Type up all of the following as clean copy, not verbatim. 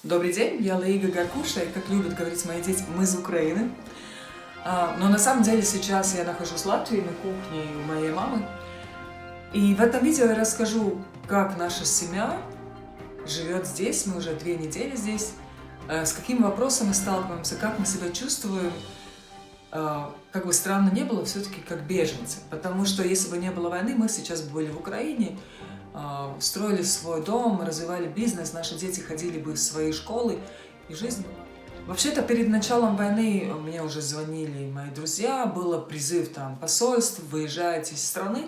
Добрый день, я Лаига Гаркуша, и, как любят говорить мои дети, мы из Украины. Но на самом деле сейчас я нахожусь в Латвии, на кухне у моей мамы. И в этом видео я расскажу, как наша семья живет здесь, мы уже 2 недели здесь, с какими вопросами сталкиваемся, как мы себя чувствуем. Как бы странно не было, все-таки как беженцы. Потому что если бы не было войны, мы сейчас бы были в Украине, строили свой дом, развивали бизнес, наши дети ходили бы в свои школы, и жизнь была. Вообще-то перед началом войны мне уже звонили мои друзья, был призыв там посольств, выезжайте из страны.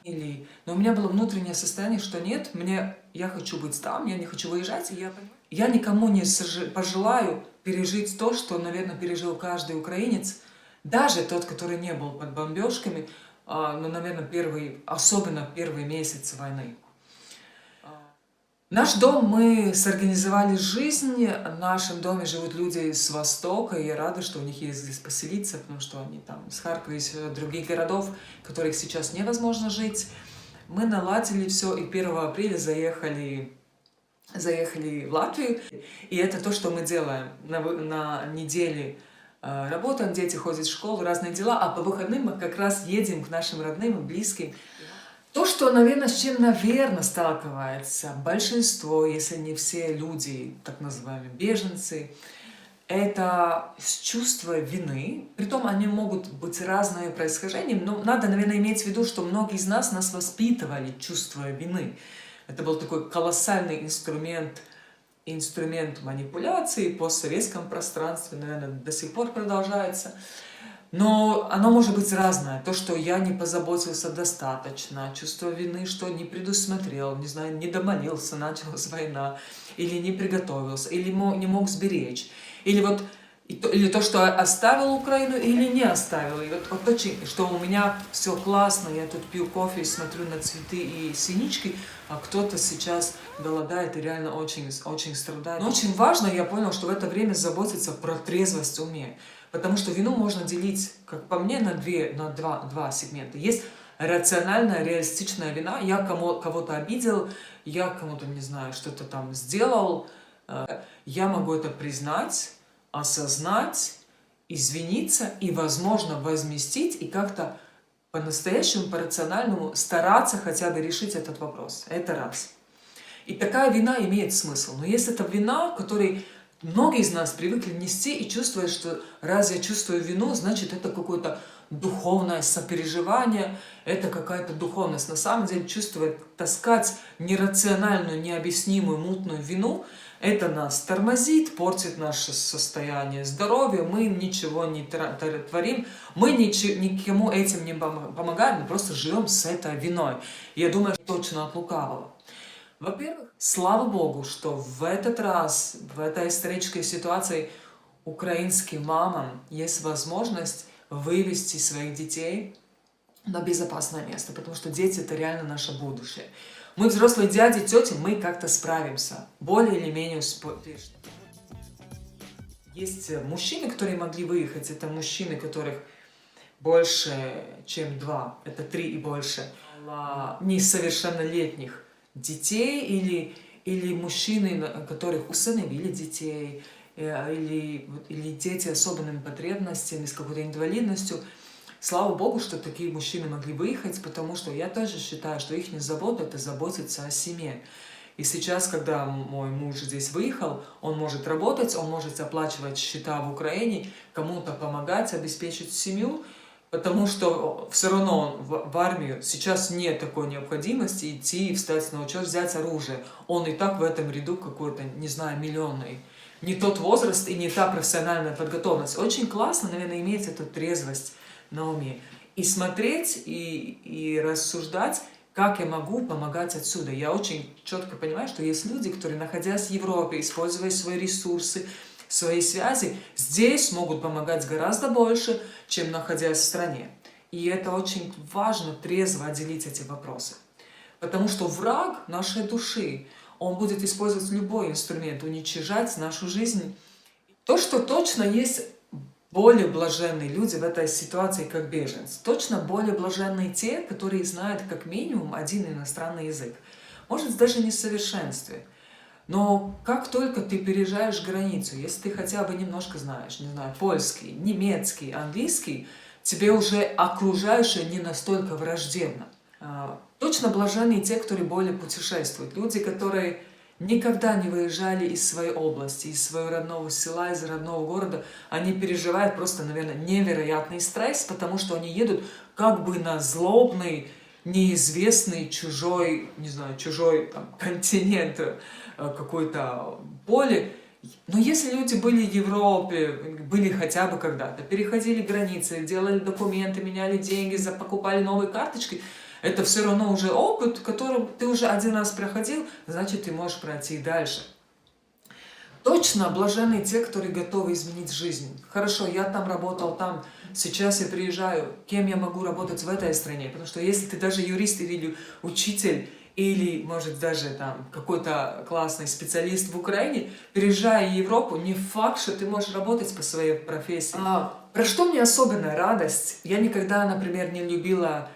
Но у меня было внутреннее состояние, что нет, я хочу быть там, я не хочу выезжать, и я никому не пожелаю пережить то, что, наверное, пережил каждый украинец, даже тот, который не был под бомбежками, но, наверное, особенно первые месяцы войны. Наш дом мы сорганизовали жизнь, в нашем доме живут люди с Востока, и я рада, что у них есть здесь поселиться, потому что они там из Харькова, из других городов, в которых сейчас невозможно жить. Мы наладили все, и 1 апреля заехали в Латвию, и это то, что мы делаем. На неделе работаем, дети ходят в школу, разные дела, а по выходным мы как раз едем к нашим родным и близким. То, что, наверное, с чем, наверное, сталкивается большинство, если не все люди, так называемые беженцы, это чувство вины. Притом они могут быть разные происхождением, но надо, наверное, иметь в виду, что многие из нас воспитывали чувство вины. Это был такой колоссальный инструмент манипуляции в постсоветском пространстве, наверное, до сих пор продолжается. Но оно может быть разное. То, что я не позаботился достаточно, чувство вины, что не предусмотрел, не знаю, не домолился, началась война, или не приготовился, или не мог сберечь, или то, что оставил Украину, или не оставил. И вот очень, что у меня все классно, я тут пью кофе и смотрю на цветы и синички, а кто-то сейчас голодает и реально очень, очень страдает. Но очень важно, я понял, что в это время заботиться про трезвость в уме. Потому что вину можно делить, как по мне, на два сегмента. Есть рациональная, реалистичная вина. Я кого-то обидел, я кому-то, не знаю, что-то там сделал. Я могу это признать, осознать, извиниться и, возможно, возместить и как-то по-настоящему, по-рациональному стараться хотя бы решить этот вопрос. Это раз. И такая вина имеет смысл. Но есть эта вина, которой многие из нас привыкли нести и чувствуют, что раз я чувствую вину, значит это какое-то духовное сопереживание, это какая-то духовность. На самом деле таскать нерациональную, необъяснимую, мутную вину, это нас тормозит, портит наше состояние здоровья, мы ничего не творим, мы никому этим не помогаем, мы просто живем с этой виной. Я думаю, что точно от лукавого. Во-первых, слава Богу, что в этот раз, в этой исторической ситуации украинским мамам есть возможность вывести своих детей на безопасное место, потому что дети – это реально наше будущее. Мы, взрослые дяди, тети, мы как-то справимся, более или менее успешно. Есть мужчины, которые могли выехать, это мужчины, которых больше, чем 2, это 3 и больше, несовершеннолетних детей или мужчины, которых усыновили детей, или дети с особенными потребностями, с какой-то инвалидностью. Слава Богу, что такие мужчины могли выехать, потому что я тоже считаю, что их забота – это заботиться о семье. И сейчас, когда мой муж здесь выехал, он может работать, он может оплачивать счета в Украине, кому-то помогать, обеспечить семью, потому что все равно в армию сейчас нет такой необходимости идти, встать на учет, взять оружие. Он и так в этом ряду какой-то, не знаю, миллионный. Не тот возраст и не та профессиональная подготовленность. Очень классно, наверное, иметь эту трезвость на уме. И смотреть, и рассуждать, как я могу помогать отсюда. Я очень четко понимаю, что есть люди, которые, находясь в Европе, используя свои ресурсы, свои связи, здесь могут помогать гораздо больше, чем находясь в стране. И это очень важно, трезво отделить эти вопросы. Потому что враг нашей души, он будет использовать любой инструмент, уничтожать нашу жизнь. То, что точно есть более блаженные люди в этой ситуации, как беженцы. Точно более блаженные те, которые знают как минимум один иностранный язык. Может, даже не в совершенстве. Но как только ты переезжаешь границу, если ты хотя бы немножко знаешь, не знаю, польский, немецкий, английский, тебе уже окружающее не настолько враждебно. Точно блаженны те, которые более путешествуют. Люди, которые никогда не выезжали из своей области, из своего родного села, из родного города, они переживают просто, наверное, невероятный стресс, потому что они едут как бы на злобный, неизвестный, чужой, не знаю, чужой там, континент, какой-то поле. Но если люди были в Европе, были хотя бы когда-то, переходили границы, делали документы, меняли деньги, покупали новые карточки, это все равно уже опыт, которым ты уже один раз проходил, значит, ты можешь пройти и дальше. Точно блаженны те, которые готовы изменить жизнь. Хорошо, я там работал, там, сейчас я приезжаю, кем я могу работать в этой стране? Потому что если ты даже юрист или учитель, или, может, даже там какой-то классный специалист в Украине, переезжая в Европу, не факт, что ты можешь работать по своей профессии. Про что мне особенная радость? Я никогда, например, не любила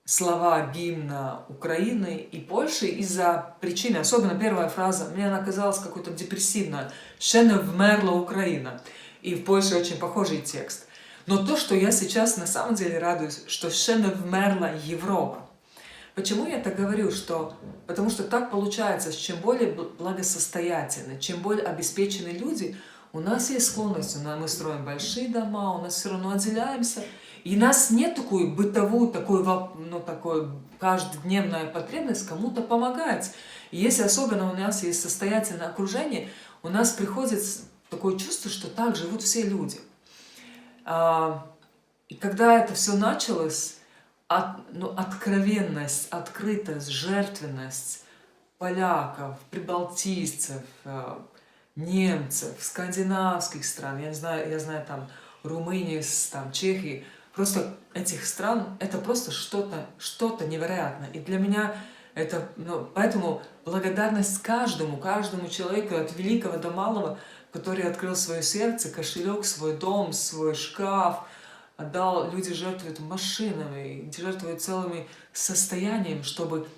слова гимна Украины и Польши из-за причины, особенно первая фраза, мне она казалась какой-то депрессивной. «Ще не вмерла Украина». И в Польше очень похожий текст. Но то, что я сейчас на самом деле радуюсь, что «ще не вмерла Европа». Почему я так говорю? Потому что так получается, чем более благосостоятельны, чем более обеспечены люди, у нас есть склонность, мы строим большие дома, у нас все равно отделяемся, и у нас нет такой бытовую, такой каждодневная потребность кому-то помогать. И если особенно у нас есть состоятельное окружение, у нас приходит такое чувство, что так живут все люди. И когда это все началось, откровенность, открытость, жертвенность поляков, прибалтийцев, немцев, скандинавских стран, я знаю там Румынии, там, Чехии, просто этих стран, это просто что-то невероятное. И для меня это, поэтому благодарность каждому человеку, от великого до малого, который открыл свое сердце, кошелек, свой дом, свой шкаф, отдал, люди жертвуют машинами, жертвуют целыми состоянием, чтобы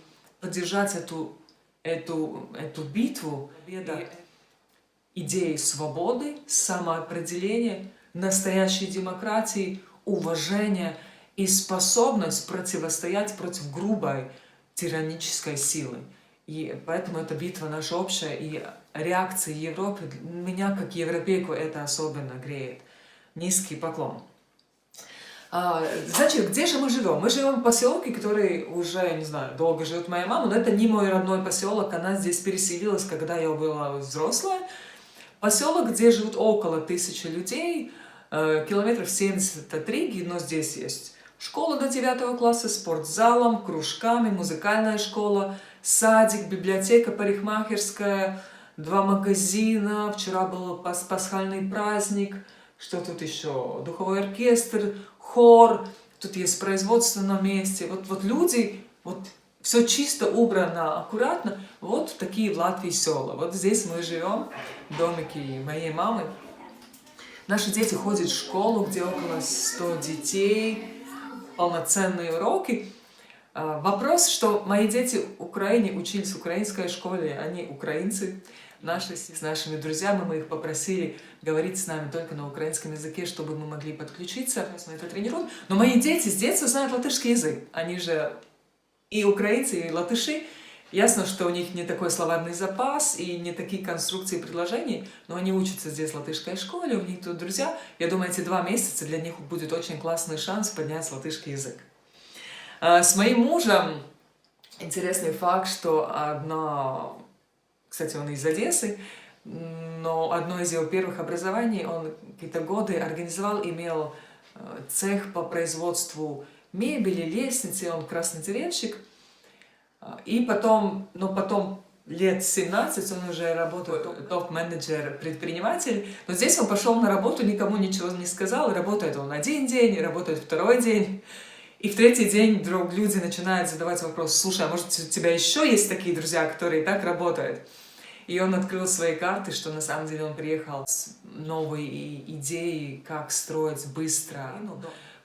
поддержать эту битву, победа идеи свободы, самоопределения, настоящей демократии, уважения и способность противостоять против грубой тиранической силы. И поэтому эта битва наша общая, и реакция Европы, меня как европейку это особенно греет. Низкий поклон. Значит, где же мы живем? Мы живем в поселке, который уже, не знаю, долго живет моя мама, но это не мой родной поселок, она здесь переселилась, когда я была взрослая. Поселок, где живут около 1000 людей, километров 73, но здесь есть школа до 9 класса, спортзалом, кружками, музыкальная школа, садик, библиотека, парикмахерская, 2 магазина, вчера был пасхальный праздник, что тут еще, духовой оркестр, хор, тут есть производство на месте, вот люди, все чисто, убрано, аккуратно, вот такие в Латвии села. Вот здесь мы живем, в домике моей мамы. Наши дети ходят в школу, где около 100 детей, полноценные уроки. Вопрос, что мои дети в Украине учились в украинской школе, они украинцы, с нашими друзьями, мы их попросили говорить с нами только на украинском языке, чтобы мы могли подключиться, мы это тренируем. Но мои дети с детства знают латышский язык, они же и украинцы, и латыши. Ясно, что у них не такой словарный запас и не такие конструкции предложений, но они учатся здесь в латышской школе, у них тут друзья. Я думаю, эти 2 месяца для них будет очень классный шанс поднять латышский язык. С моим мужем интересный факт, что кстати, он из Одессы, но одно из его первых образований, он какие-то годы организовал, имел цех по производству мебели, лестницы, он краснодеревщик. И потом лет 17 он уже работает топ-менеджер, предприниматель. Но здесь он пошел на работу, никому ничего не сказал. Работает он 1 день, работает 2 день. И в 3-й день вдруг люди начинают задавать вопрос: слушай, а может у тебя еще есть такие друзья, которые так работают? И он открыл свои карты, что на самом деле он приехал с новой идеей, как строить быстро.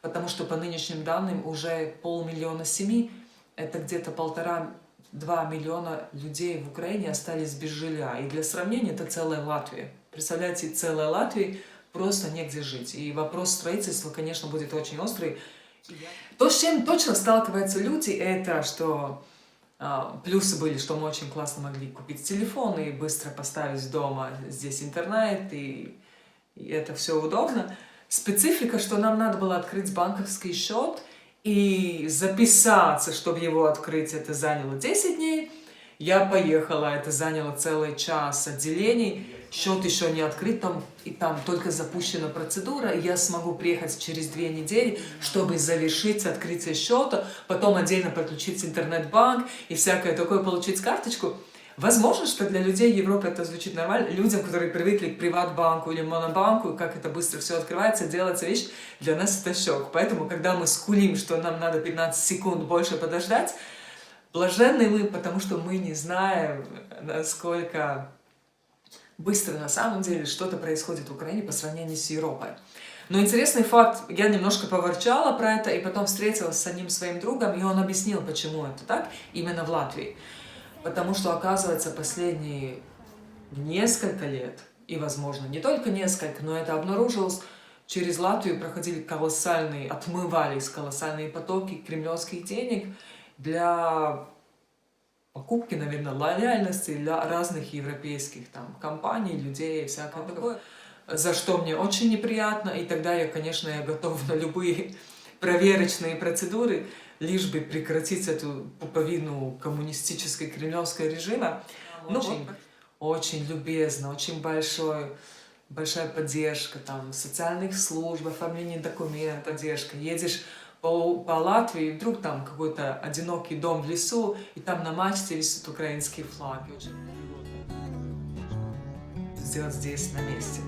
Потому что по нынешним данным уже 500 000 семей, это где-то 1,5 2 миллиона людей в Украине остались без жилья. И для сравнения, это целая Латвия. Представляете, целая Латвия, просто негде жить. И вопрос строительства, конечно, будет очень острый. То, с чем точно сталкиваются люди, это что плюсы были, что мы очень классно могли купить телефон и быстро поставить дома здесь интернет, и это все удобно. Специфика, что нам надо было открыть банковский счет и записаться, чтобы его открыть, это заняло 10 дней. Я поехала, это заняло целый час отделений, счет еще не открыт, и там только запущена процедура, и я смогу приехать через 2 недели, чтобы завершить открытие счета, потом отдельно подключить интернет-банк и всякое такое, получить карточку. Возможно, что для людей Европы это звучит нормально, людям, которые привыкли к приват-банку или монобанку, как это быстро все открывается, делается вещь, для нас это шок. Поэтому, когда мы скулим, что нам надо 15 секунд больше подождать, блаженны мы, потому что мы не знаем, насколько быстро на самом деле что-то происходит в Украине по сравнению с Европой. Но интересный факт, я немножко поворчала про это, и потом встретилась с одним своим другом, и он объяснил, почему это так, именно в Латвии. Потому что, оказывается, последние несколько лет, и, возможно, не только несколько, но это обнаружилось, через Латвию проходили отмывались колоссальные потоки кремлевских денег для покупки, наверное, лояльности для разных европейских компаний, людей, всякое такое, за что мне очень неприятно, и тогда я готова на любые проверочные процедуры, лишь бы прекратить эту пуповину коммунистической кремлевского режима. Очень любезно, очень большая поддержка, социальных служб, оформление документов, поддержка. Едешь по Латвии, и вдруг там какой-то одинокий дом в лесу, и там на мачте висит украинский флаг. Сделать здесь, на месте.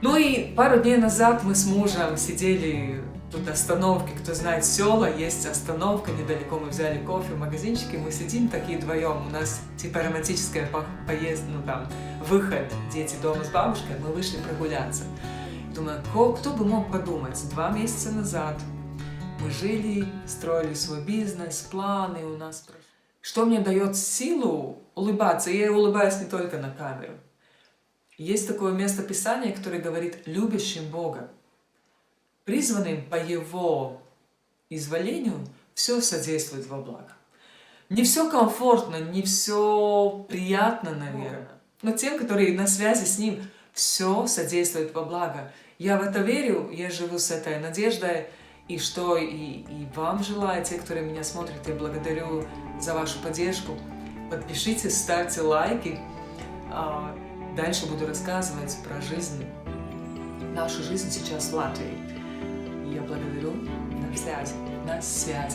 Ну и пару дней назад мы с мужем сидели тут остановки, кто знает села, есть остановка, недалеко мы взяли кофе в магазинчике, мы сидим такие вдвоем, у нас типа романтическая поездка, выход, дети дома с бабушкой, мы вышли прогуляться. Думаю, кто бы мог подумать, 2 месяца назад мы жили, строили свой бизнес, планы у нас. Что мне дает силу улыбаться, и я улыбаюсь не только на камеру. Есть такое место Писания, которое говорит «любящим Бога». Призванным по Его изволению все содействует во благо. Не все комфортно, не все приятно, наверное, но тем, которые на связи с Ним, все содействует во благо. Я в это верю, я живу с этой надеждой, и что и вам желаю, те, которые меня смотрят, я благодарю за вашу поддержку. Подпишитесь, ставьте лайки. Дальше буду рассказывать про жизнь, нашу жизнь сейчас в Латвии. Я благодарю. На связи.